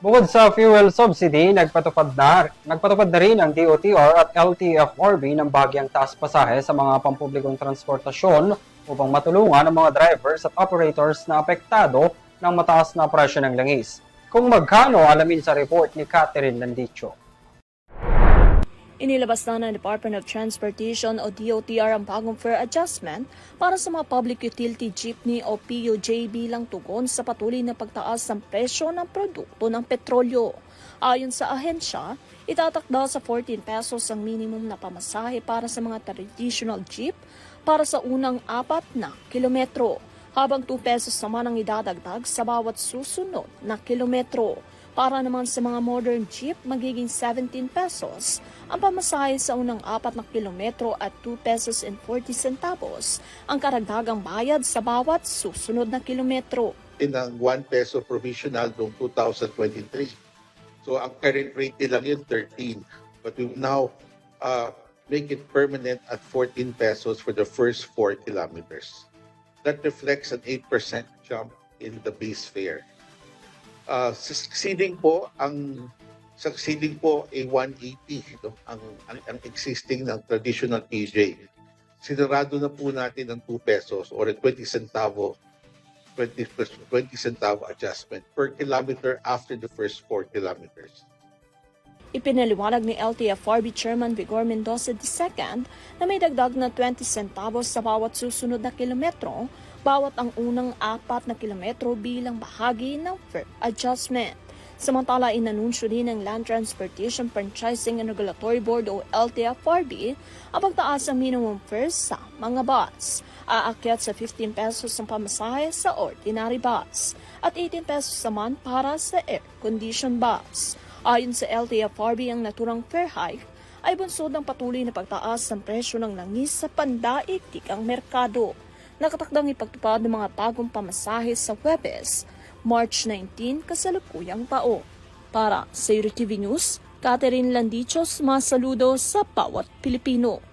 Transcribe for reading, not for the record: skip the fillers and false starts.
Bukod sa fuel subsidy, nagpatupad na rin ang DOTR at LTFRB ng bagyang taas pasahe sa mga pampublikong transportasyon upang matulungan ang mga drivers at operators na apektado ng mataas na presyo ng langis. Kung magkano, alamin sa report ni Catherine Landicho. Inilabas na ng Department of Transportation o DOTR ang bagong fare adjustment para sa mga public utility jeepney o PUJ bilang tugon sa patuloy na pagtaas ng presyo ng produkto ng petrolyo. Ayon sa ahensya, itatakda sa 14 pesos ang minimum na pamasahe para sa mga traditional jeep para sa unang 4 na kilometro, habang 2 pesos naman ang idadagdag sa bawat susunod na kilometro. Para naman sa mga modern jeep, magiging 17 pesos ang pamasahe sa unang 4 na kilometro at 2 pesos and 40 centavos ang karagdagang bayad sa bawat susunod na kilometro. Ng 1 peso provisional noong 2023. So ang current rate lang yun 13. But we now make it permanent at 14 pesos for the first 4 kilometers. That reflects an 8% jump in the base fare. Succeeding po ay 180 ang existing ng traditional PJ. Sinarado na po natin ng 2 pesos or 20 centavo adjustment per kilometer after the first 4 kilometers. Ipinaliwanag ni LTFRB Chairman Vigor Mendoza II na may dagdag na 20 centavos sa bawat susunod na kilometro bawat ang unang 4 na kilometro bilang bahagi ng fare adjustment. Samantala, inanunsyo din ng Land Transportation Franchising and Regulatory Board o LTFRB ang pagtaas ng minimum fare sa mga bus. Aakyat sa 15 pesos ang pamasahe sa ordinary bus at 18 pesos naman para sa air-conditioned bus. Ayon sa LTFRB, ang naturang fare hike ay bunsod ng patuloy na pagtaas ng presyo ng langis sa pandaigdigang merkado. Nakatakdang ipagtupad ng mga bagong pamasahe sa Huwebes, March 19, kasalukuyang taon. Para sa TV News, Catherine Landichos, masaludo sa bawat Pilipino.